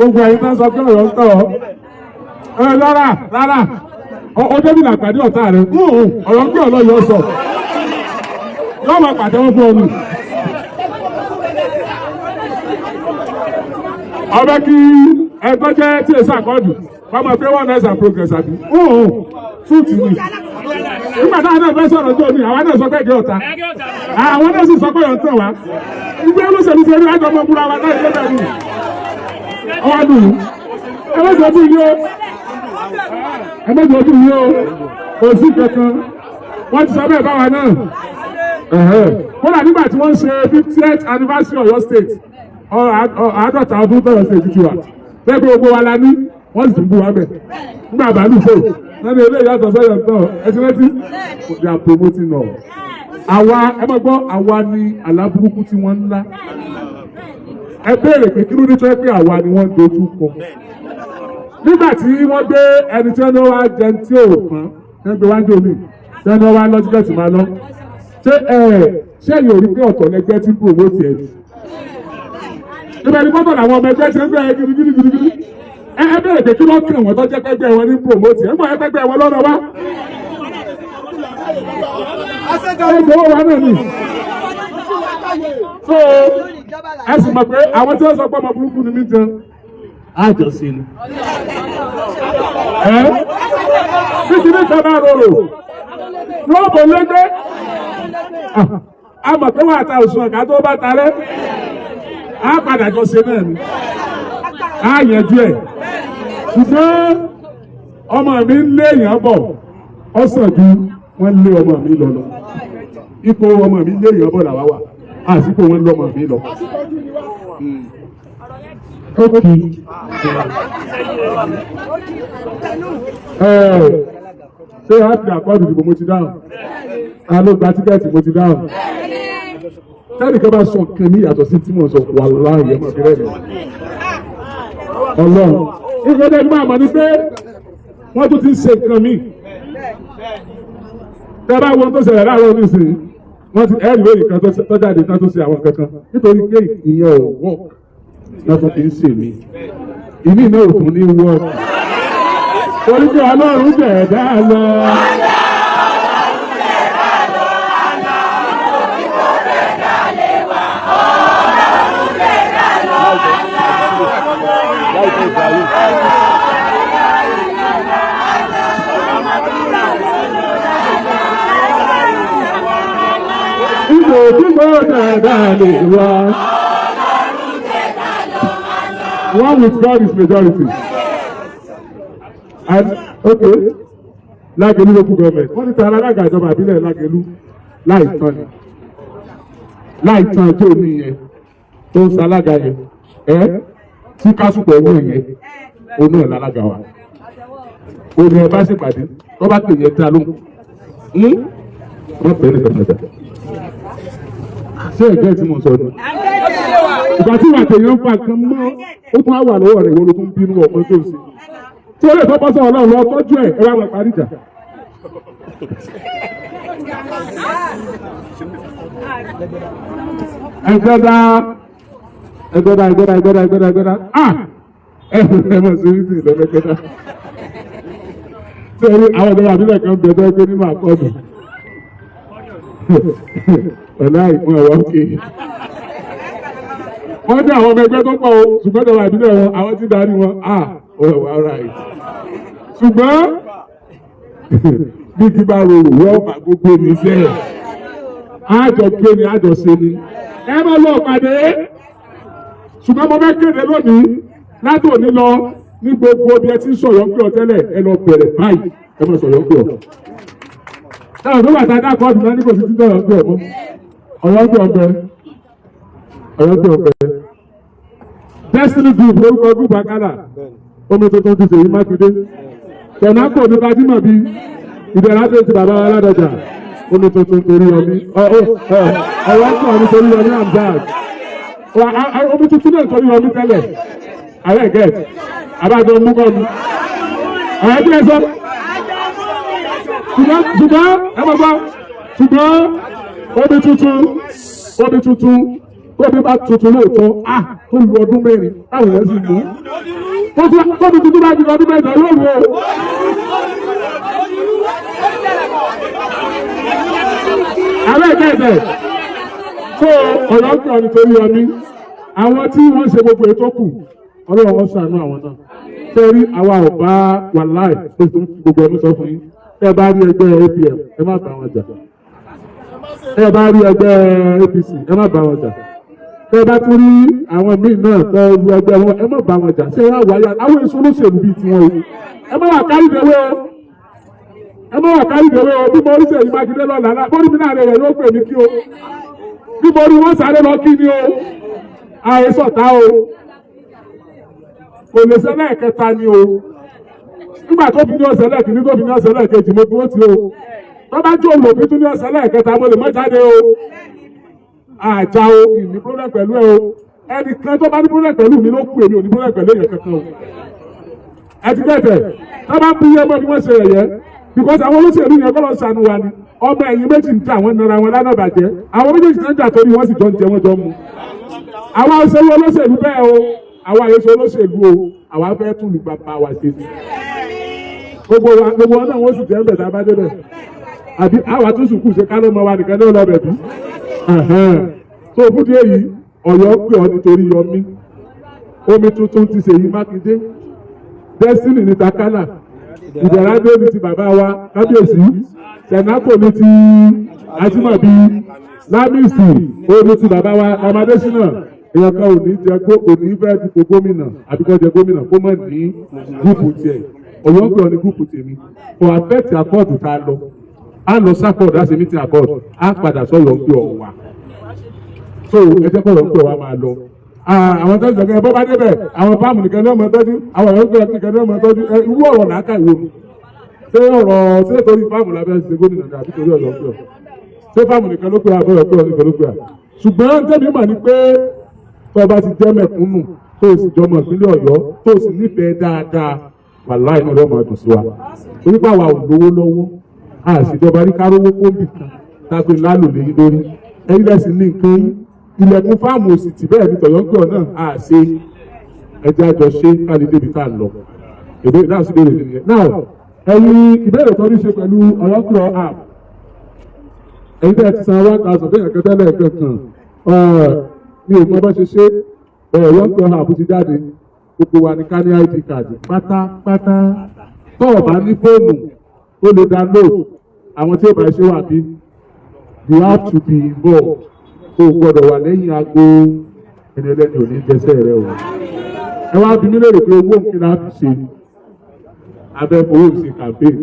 gbogbo ẹ̀yin tó ń sọ pé ọ̀rọ̀ ń tọ̀ ọ́ rárá ọjọ́ bí làpàdé ọ̀tá rẹ̀ ọ̀rọ̀ ń gbé ọlọ́yọ̀ sọ yóò máa pàtẹ́wọ́ fún ọmọ ọbẹ̀ kí ẹgbẹ́ jẹ́ tí èsì àkọ́jù wọ́n máa pé one nice and progress àbí túùtù ni nígbà táwọn náà fẹ́ sọ̀rọ̀ tó ní àwọn náà sọ pé ẹgbẹ́ ọ̀tá àwọn náà sì sọ pé ọ̀tá wa ìgbé olóṣèlú ṣe rí àjọ ọmọ búra wa náà ìgbẹ́ bẹ̀rù ọwọ́ dùn ẹlẹ́sẹ̀ ojú yìí ó ẹgbẹ́ ojú yìí ó kò sí kankan wọ́n ti sọ bẹ́ẹ̀ báwa náà kódà nígbà tí wọ́n ń ṣe 50th anniversary Ọ̀yọ́ state àádọ́ta ọdún tọ̀yọ̀ state ti wà bẹ́ẹ̀ pé gbogbo wa la ní wọ́n sì tún bú wa bẹ̀ nígbà bàálù fò lẹ́nu ilé ìyàtọ̀ sọ́yọ̀ tán ẹtí rántí they are promoting us. àwa ẹ máa gbọ́ àwa ni aláburúkú tí wọ́n ń lá ẹ béèrè pé kí ló dé tó yẹ pé àwa ni wọ́n dojú kọ nígbà tí wọ́n gbé ẹni tí wọ́n wá jẹun tí ò pọ́n wọ́n gbé wájú omi tí wọ́n wá lọ́jọ́ tí máa lọ ṣé ẹ̀yìn ò rí pé ọ̀tọ̀ lẹgbẹ́ tí ń promote ẹ̀ ìbẹ̀rù mọ́tò làwọn ọmọ ẹgbẹ́ ti ń bẹ̀rẹ̀ gidigidi ẹ bẹ̀rẹ̀ pé kí ló kàn wọ́n tó jẹ́ pẹ́gbẹ́ wọn ní promote ẹ̀ ń bọ̀ ẹ pẹ́gbẹ́ wọn lọ́nà wá. ẹgbẹ́ wa náà ni so ẹ sì mọ̀ pé àwọn tí wọ́n sọ pé ọmọ burúkú ni mí jẹun àjọṣe ni bí kí ní sábà rorò lóòbò lẹ́gbẹ́ a mọ̀ pé wọ́n àta òṣùwọ̀n ká tó bá tarẹ́ á padà jọ ṣe náà ni á yẹjú ẹ̀ ṣùgbọ́n ọmọ mi ń lé èèyàn bọ̀ ọ̀sán ju wọ́n lé ọmọ mi lọ ipò ọmọ mi lé èèyàn bọ̀ làwa wà àsìkò wọn lé ọmọ mi lọ. Okay. Ṣé a ti àkọọ́dù ìdìbò mo ti dáhùn? A ló gba tíkẹ́ẹ̀tì mo ti dáhùn. Tẹ́nìkan bá sọ nǹkan ní ìyàtọ̀ sí tí mo sọ wà láàyè ọmọ ìbílẹ̀ mi. Ọlọ́run. Ìgbésẹ̀ ní máa mọ̀ ní pé wọ́n tún ti ń ṣe nǹkan míì. Tẹ́ bá wọn tó ṣẹlẹ̀ láàárọ̀ oníṣìí, wọ́n ti ẹ̀rí lórí kan tó jáde tán tó ṣe àwọn kankan. Nítorí pé ìyẹn ò wọ̀ lọ́tún kì í ṣe mí. Ìmí náà ò tún ní wọ́ọ̀kì. Torí pé Ọlọ́run jẹ̀dá lọ. Ìgbò tí mo jẹ̀dá lè wá. One with God is majority. And okay, Lágẹ̀lú local government. Wọ́n ti tara alága ìjọba ìbílẹ̀ Lágẹ̀lú láìtàn ni. Láìtàn tó ní yẹn tó ń ṣalága yẹn. Tí kásùpọ̀ owó yẹn, ó náà lálága wa. Ó ní ẹ bá ṣèpàdé, tó bá pè yẹn tí a ló ń. Wọ́n pè é ní pẹ̀lẹ́pẹ̀. Ṣé ẹ̀jẹ̀ tí mo sọ ni? Ìgbà tí wàá tẹ̀yẹ́ ń fa kan mọ́, ó tún á wà lọ́wọ́ rẹ̀ wọ́n ló tún bínú ọmọ tó ń ṣe. Tí ó lè tọ́ pọ́sọ̀ Ọlọ́run lọ tọ́jú ẹ̀ ẹ wá máa parí ìjà. Ẹgbẹ́dá ẹ mọ̀ sí ìsìn lọ́lẹ́gbẹ́dá. Tí ẹni àwọn ọ̀dọ́ àbílẹ̀ kan bẹ̀rẹ̀ pé nínú àkọọ́dù. Ọ̀nà ìpín ọ̀wọ́ òkè. Wọ́n ní àwọn ọmọ ẹgbẹ́ tó pọ̀ o, ṣùgbọ́n ìjọba ìbílẹ̀ wọn, àwọn tí darí wọn, all right. Ṣùgbọ́n bí kí bá rorò wọ́n bá gbogbo ní sẹ́ẹ̀. Àjọ ké ni àjọ ṣe ni. Ẹ máa lọ pàdé. Ṣùgbọ́n mo fẹ́ kéde lónìí láti òní lọ ní gbogbo bí ẹ ti ń sọ̀yọ́ pé ọ tẹ́lẹ̀ ẹ lọ bẹ̀rẹ̀ báyìí ẹ máa sọ̀yọ́ pé ọ. Táwọn tó wà tá a dákọ̀ ọdún náà ní kò sí títọ́ ọ̀yọ́ pé ọmọ. Ọ̀yọ́ pé ọbẹ̀. Ọ̀yọ́ pé ọbẹ̀. Destiny group lórúkọ group Akala. Omi tuntun ti Ṣèyí Mákindé. Tẹ̀nákò ní gbajúmọ̀ bíi ìbẹ̀rẹ̀ àti ètò bàbá Aládọjà. Omi tuntun torí ọmí. Ọ̀yọ́ pọ̀ nítorí ọmí Amzad. Omi tuntun náà torí ọmí tẹ́lẹ̀. Ààrẹ gẹ̀ẹ́t. Àbájọ mú kọ́ mi. Ọ̀yọ́ tí ẹ sọ. Ṣùgbọ́n ẹ mọ̀ gbọ́. Ṣùgbọ́n omi tuntun tóbi bá tuntun lóòótọ́ tó lu ọdún mẹ́rin táwọn èèyàn sì mú tó ti tuntun bá ti ọdún mẹ́jọ yóò wò ó. Ààrẹ ìkẹ́ẹ̀dẹ̀ tó ọ̀yọ́ kí ọ nítorí ọmí àwọn tí wọ́n ṣe gbogbo ètò kù ọlọ́run wọn ṣàánú àwọn náà sẹ́rí àwa ò bá wà láì tó tún gbogbo ẹni sọ fún yín ẹ bá rí ẹgbẹ́ APM ẹ má bá wọn jà ẹ bá rí ẹgbẹ́ APC ẹ má bá wọn jà ẹ bá tún rí àwọn míì náà tó lu ẹgbẹ́ wọn ẹ má bá wọn jà ṣé wàá wáyà àwọn èso olóṣèlú bíi tiwọn o ẹ má wà kárí ìdẹ̀wé o ẹ má wà kárí ìdẹ̀wé o bí mo rí Ṣèyí Mákindé lọ́la náà bó rí mi náà rẹ̀ ló pè mí kí o bí mo rí wọ́n sáré lọ kí ni o àìsọ̀tá o kò lè ṣẹlẹ̀ kẹta ni o nígbà tó fi ní ọ̀sẹ̀ lẹ́ẹ̀kì ní tó fi ní ọ̀sẹ̀ lẹ́ẹ̀kejì mo dúró tí o tó bá jó lòpin tó ní ọ̀sẹ̀ lẹ́ẹ̀kẹta mo lè mọ́ jáde o àjà o ìní problem pẹ̀lú ẹ o ẹnìkan tó bá ní problem pẹ̀lú mi ló kú èmi ò ní problem pẹ̀lú èèyàn kankan o ẹ ti gẹ̀ẹ́tẹ̀ tó bá ń bí yẹ́ mọ́ bí wọ́n ṣe ẹ̀yẹ́ because àwọn olóṣèlú yẹn kọ́ lọ ṣàánú wa ni ọmọ ẹ̀yìn méjì ń ta àwọn nara wọn lánàá bàjẹ́ àwọn méjèèjì tó ń jà torí wọ́n sì jọ ń jẹ wọ́n jọ ń mu àwọn òṣèlú olóṣèlú bẹ́ẹ̀ o àwọn àyèsọ olóṣèlú o àwa fẹ́ tún lù bàbá wa ṣe sí gbogbo wọn náà wọ́n sì jẹ́ ń bẹ̀ tá a bá débẹ̀ àbí àwa tún sùkú ṣe ká ló mọ wa nìkan ní ọlọ́bẹ̀ bí tó fúdí èyí Ọ̀yọ́ pè ọ́ nítorí yọmí omi tuntun ti Ṣèyí Mákindé Destiny ní Takala Ìdẹ̀radé ní ti bàbá wa Kábíyèsí Sẹ̀nákò ní ti Ajímọ̀bí Lámìsì omi ti bàbá wa Ọmọdésínà èèyàn kan ò ní jẹ kò ní fẹ́ dupò gómìnà àbí kó jẹ gómìnà kó mọ̀ ní gúúpù tiẹ̀ Ọ̀yọ́ pè ọ́ ní gúúpù tèmi kò àfẹ́tì àkọ́ọ̀dù tá a lọ a lọ sákọ̀ọ̀dù á sì mí ti àkọ́ọ̀dù á padà sọ̀rọ̀ pé ọ̀ wà so ẹ jẹ́ kọ́ ọ̀rọ̀ pé wa máa lọ àwọn tó ń sọ̀kẹ́ bọ́ bá débẹ̀ àwọn fáàmù nìkan ní ọmọ tọ́jú àwọn ọ̀rọ̀ pé nìkan ní ọmọ tọ́jú irú ọ̀rọ̀ làákà ìwò mi ṣé ọ̀rọ̀ ṣé torí fáàmù lábẹ́ ṣe gómìnà àbí torí ọ̀rọ̀ pé ọ̀ ṣé fáàmù nìkan ló pé àbọ̀rọ̀ pé ọ̀ nìkan ló pé à ṣùgbọ́n tẹ́mi mà ní pé tó bá ti jẹ́ mẹ̀kúnnù tó sì jọmọ ìpínlẹ̀ Ọ̀yọ́ tó sì nífẹ̀ẹ́ dáadáa wàláhì inú rẹ̀ máa dùn sí wa torí pé àwa ò lówó lọ́wọ́ àṣìjọba ní kárówó kóńbì kan tágbé lálò léyìn lórí ẹ̀yìn lẹ́sìn ní nǹkan ilẹ̀kùn fáàmù òsì tì bẹ́ẹ̀ ní tọ̀yọ́ńpẹ̀ náà á ṣe ẹjẹ́ àjọ ṣe káàlì débi tá a lọ èdè náà sì béèrè nìyẹn. náà ẹ̀yin ìbéèrè tó ní ṣe pẹ̀lú ọ̀yọ́kùrọ̀ app ẹ̀yin tẹ́ ẹ ti san 1000 bẹ́ẹ̀ kẹtẹ́lẹ̀ kankan mi ò mọ bá ṣe ṣe ọ̀yọ́kùrọ̀ app ti jáde gbogbo wa ní ká ní ID card pátápátá tó o bá ní fóònù ó lè download àwọn tí ó bá ṣe wà bí you have to be involved o gbọ́dọ̀ wà lẹ́yìn aago ẹni ẹlẹ́ni ò ní jẹsẹ̀ rẹ o ẹ wá bí mi lérò pé owó nǹkan náà fi ṣe abẹ́ owó ṣe campaign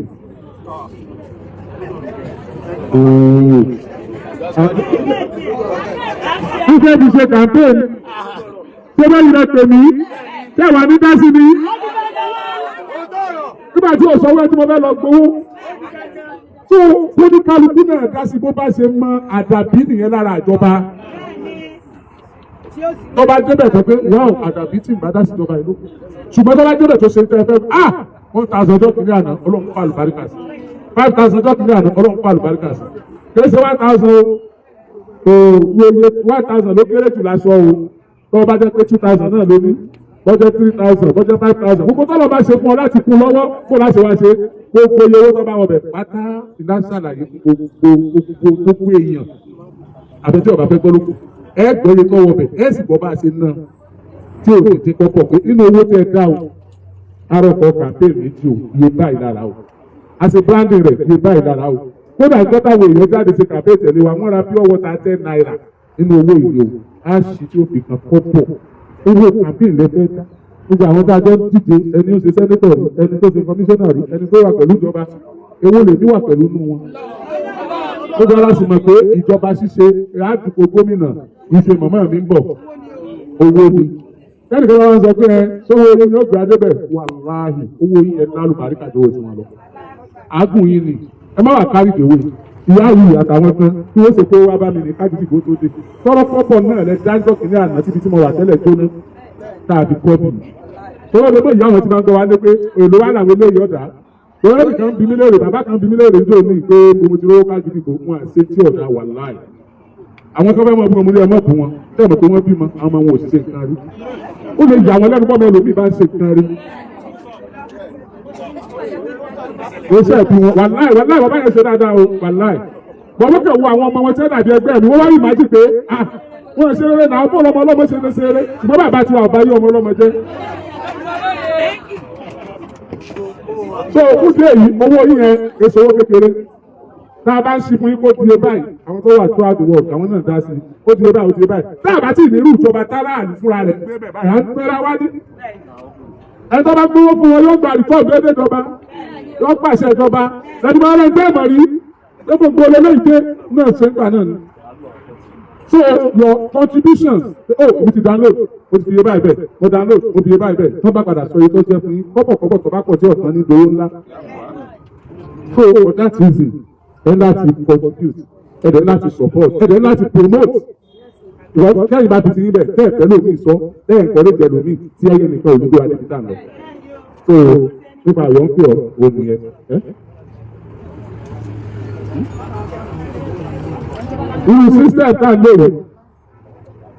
fífẹ́ fi ṣe campaign ṣé bá yìí rẹ tèmi ṣé wà ní dá sí mi nígbà tí òṣòwò ẹ tí mo fẹ́ lọ gbowó tó oníkálukú náà dá sí bó bá ṣe mọ àdàbí nìyẹn lára ìjọba tó bá débẹ̀ tó pé wọ́n àdàbí tí ìgbà dá sí ìjọba ìlú ṣùgbọ́n tó bá débẹ̀ tó ṣe tẹ́ fẹ́ 1000 ọjọ́ kìíní àná ọlọ́run pa àlùbáríkà sí 5000 ọjọ́ kìíní àná ọlọ́run pa àlùbáríkà sí kì í ṣe 1000 ló kéré jù lásọ o tó bá jẹ́ pé 2000 náà ló ní bọ́jẹ́ 3000 bọ́jẹ́ 5000 gbogbo tọ́lọ̀ bá ṣe fún ọ láti kún lọ́wọ́ kó láti wá ṣe gbogbo iye owó tó bá wọbẹ̀ pátá iná ṣàlàyé gbogbo èèyàn àbẹ̀tí ọ̀bà fẹ́ gbọ́ lóko ẹ gbọ́ iye tó wọbẹ̀ ẹ sì gbọ́ bá ṣe náà tí o ti kọ́kọ́ pé nínú owó tẹ dá o arọ́pọ̀ campaign méjì o iye báyìí lára o àti branding rẹ̀ iye báyìí lára o kódà gbọ́tàwọ̀ èèyàn jáde ṣe campaign tẹ̀lé wa wọ́n ra pure water 10 naira nínú owó ìlú o á sì tí ó fi kan kọ́pọ̀ owó campaign lẹ́fẹ́ dá gbogbo àwọn tá a jọ díje ẹni ó ṣe sẹ́nétọ̀ rí ẹni tó ṣe kọmíṣánná rí ẹni tó wà pẹ̀lú ìjọba èwo lè ní wà pẹ̀lú inú wọn. gbogbo ara sì mọ̀ pé ìjọba ṣíṣe àdúgbò gómìnà ìṣe màmá mi ń bọ̀ owó ni. kẹ́ni kan wọ́n sọ pé sọ́wọ́ owó ni ó gbé adébẹ̀ wàláhì owó yìí ẹ̀ náà lùbáríkà tó wọ́n ti wọn lọ. àágùn yìí ni ẹ má wà kárí ìdèwé ìyá yìí àtàwọn kan tí wọ́n ṣe pé wá bá mi ní kájú ìgbó tó dé. tọ́rọ́ pọ́pọ̀ náà lẹ dájọ́ kìíní àná síbi tí mo wà tẹ́lẹ̀ jóná tàbí kọ́bì. tọ́wọ́ lè mọ ìyá àwọn tí máa ń gbọ́ wá lé pé èlò wà láwọn eléyìí ọ̀dà tọ́wọ́ lè kàn bí mi léèrè bàbá kan bí mi léèrè ní òní pé mo ti rówó kájú ìgbò fún àṣẹ tí ọ̀dà wà láì àwọn tó fẹ́ mọ̀ fún ọmọ ilé ọmọ bù wọn tẹ́lẹ̀ pé wọ́n bímọ àwọn ọmọ wọn ò sì ṣe nǹkan rí ó lè yà wọn lẹ́nu bọ́ọ̀mù ẹlòmíì bá ń ṣe nǹkan rí. ó ṣe ẹ̀bí wọn wàláì bàbá yẹn ṣe dáadáa o wàláì bọ́ọ̀mù kẹ̀ wo àwọn ọmọ wọn tí wọ́n dàbí ẹgbẹ́ mi wọ́n wá rí màájì pé wọ́n ṣe eré náà fún ọmọ ọlọ́mọ ṣe lè ṣe eré ṣùgbọ́n bàbá tiwa ọba yí ọmọ ọlọ́mọ jẹ́. so fún dé yìí owó yìí yẹn èso owó kékeré tá a bá ń ṣe fún yín kó di báyìí àwọn tó wà throughout the world àwọn náà dá sí ó di báyìí ó di báyìí tá a bá tí ì ní irú ìjọba táráàlú fúnra rẹ̀ gbé bẹ̀ báyìí à ń tẹ́ra wá ní. ẹni tó bá gbówó fún wọn yóò gba rìpọ́ọ̀tù déédéé ìjọba yóò pàṣẹ ìjọba lẹ́nu bá rẹ̀ ń tẹ́ ẹ̀mọ̀ rí ló gbogbo olóyìnbó náà ṣe ń gbà náà ni. So your contributions mo ti download mo ti fi iye báyìí bẹ́ẹ̀ mo download mo fi iye báyìí bẹ́ẹ̀ tó bá padà sọ iye tó jẹ́ fún yín kọ́pọ̀kọ́pọ̀ tó bá pọ̀ sí ọ̀sán ní gbowó ńlá. So for that reason ẹ láti contribute ẹ dẹ̀ láti support ẹ dẹ̀ láti promote ìwọ kẹ́yìn bá ti ti níbẹ̀ tẹ́ ẹ̀fẹ́ lómi sọ tẹ́ ẹ̀kọ́ ló jẹ lómi tí ẹ̀yẹ nìkan òdúgbò adébítà lọ. So nípa àwọn ń pè ọ́ òun yẹn. Irú system tá a lò yìí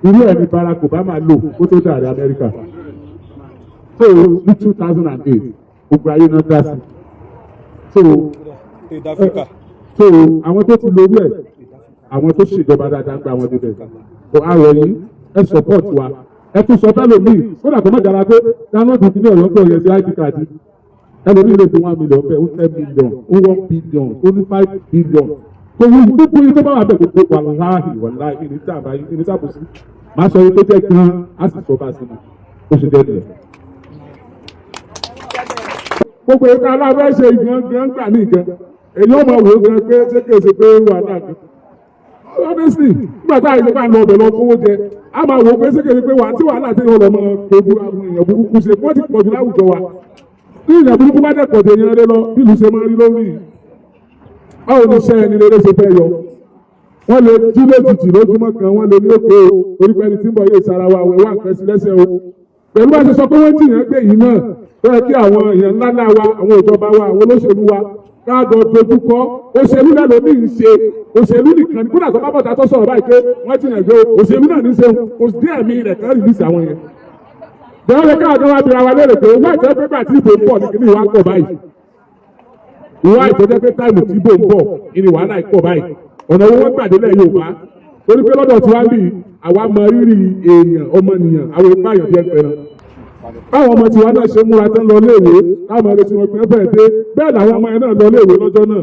irú ẹni Barack Obama lò kó tó dàrí Amẹ́ríkà. So ní 2008 gbogbo ayé náà dá sí. So àwọn tó ti lórí ẹ̀ àwọn tó ṣèjọba dáadáa gba àwọn débẹ̀. So àrò yìí ẹ support wa ẹ tún sọ fẹ́lẹ̀ míì kódà kó má dára pé download ti ní ọ̀yọ́ pé òye sí ID card ẹlòmíì lè fi 1 million bẹ́ẹ̀ ó 10 million ó 1 billion ó ní 5 billion. Gbogbo yìí tó bá wà bẹ́ẹ̀ gbogbo wàláhì ní sábà yìí ní sábà sí máa sọ yìí tó jẹ́ gan á sì sọ bá sí ni ó ṣe jẹ́ nìyẹn. Gbogbo ìta alábẹ́ ṣe ìgbọ̀n gbà ní ìgbẹ́ èyí ó máa wò ó gan pé ṣé kí èsì pé wà láàbí. Honestly nígbà tá àyè nípa lọ ọbẹ̀ lọ kówó jẹ á máa wò ó pé ṣé kí èsì pé wà tí wàhálà tí wọ́n lọ mọ gbogbo àwọn èèyàn burúkú ṣe wọ́n ti pọ̀jù láwùjọ wa. Bí ìyàn burúkú bá dẹ̀ pọ̀jù èèyàn rẹ lọ bí ìlú ṣe máa rí lórí báwo ni iṣẹ́ ẹni rere ṣe fẹ́ yọ wọ́n lè jí lójijì lójúmọ́ kan wọ́n lè ní òkè o orípẹ́ni tí ń bọ̀ yóò sara wa wẹ̀ wá nǹkan sí lẹ́sẹ̀ o pẹ̀lú bá ṣe sọ pé wọ́n jìyàn gbé yìí náà tó yẹ kí àwọn èèyàn ńláńlá wa àwọn ìjọba wa àwọn olóṣèlú wa káàdọ̀ dojúkọ òṣèlú náà ló ní í ṣe òṣèlú nìkan ní kódà tó bá bọ̀tà tó sọ̀rọ̀ báyìí pé wọ́n jìyàn gbé òṣèlú náà ní í ṣe kò sí ẹ̀mí rẹ̀ kan rìlíìsì àwọn yẹn. bẹ́ẹ̀ ni káàdọ̀ wa bira wa lérè pé wọ́n ìjẹ́ pé bàtí ìbò ń bọ̀ ní kíní ìwà pọ̀ báyìí ìwà ìtọ́jẹ́ pé táìmù tí ìbò ń bọ̀ ní wàhálà ìpọ̀ báyìí ọ̀nà owó wọn gbàdé lẹ̀ Yorùbá torí pé lọ́dọ̀ tí wá bì àwa mọ rírì èèyàn ọmọnìyàn àwọn ìpá àyàn díẹ̀ pẹ̀rẹ̀. báwọn ọmọ tiwa náà ṣe múra tán lọ léèwé táwọn ọmọ tí wọn pẹ́ bẹ́ẹ̀ dé bẹ́ẹ̀ làwọn ọmọ yẹn náà lọ léèwé lọ́jọ́ náà.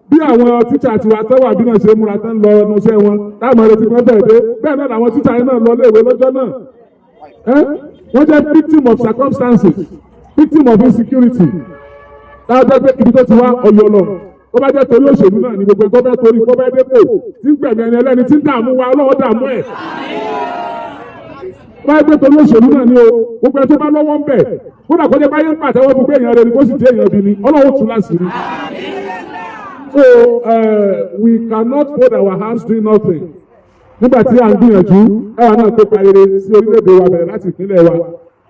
bí àwọn tíṣà tiwa tẹ́wà bí náà ṣe múra tán lọ ẹnu iṣẹ́ wọn táwọn ọmọ tí wọn bẹ́ẹ̀ dé bẹ́ẹ̀ náà làwọn tíṣà yẹn náà lọ léèwé lọ́jọ́ náà. wọ́n jẹ́ victim of circumstances victim of insecurity táwọn jẹ́ pé ibi tó ti wá ọyọ lọ kó bá jẹ́ torí òṣèlú náà ní gbogbo ẹgbẹ́ torí kó bá dépò tí ń gbẹ̀mí ẹni ẹlẹ́ni tí ń dààmú wa ọlọ́wọ́ dààmú ẹ̀. bá jẹ́ torí òṣèlú náà ní o gbogbo ẹ tó bá lọ́wọ́ ń bẹ̀ kódà kó jẹ́ báyé ń pàtẹ́wọ́ gbogbo èèyàn rẹ̀ ni kó sì dé èèyàn bí ni ọlọ́wọ́ tún láṣìírí. So we cannot fold our hands doing nothing. nígbà tí à ń gbìyànjú káwa náà kópa rere sí orílẹ̀-èdè wa bẹ̀rẹ̀ láti ìpínlẹ̀ wa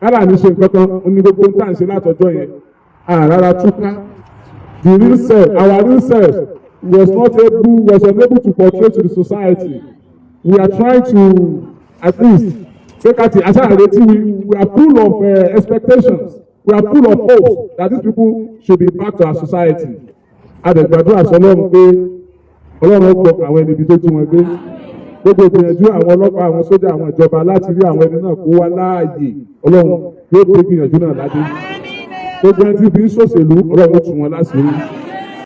kára ní ṣe nǹkan kan ní gbogbo ń tà ń ṣe látọjọ́ yẹn àràrà túká. The real self, our real self, was unable to portray to the society. We are trying to, at least, take at the we are full of expectations. We are full of hope that these people should be back to our society. Àdẹ̀gbàdúrà sọlọ́run pé Ọlọ́run gbọ́ àwọn ẹni ibi tó jí wọn gbé. Gbogbo ìgbìyànjú àwọn ọlọ́pàá, àwọn sójà, àwọn ìjọba láti rí àwọn ẹni náà kó wá láàyè. Ọlọ́run yóò gbé ìgbìyànjú náà ládé. Gbogbo ẹni tí fi ń ṣòṣèlú Ọlọ́run tún wọn láṣìírí.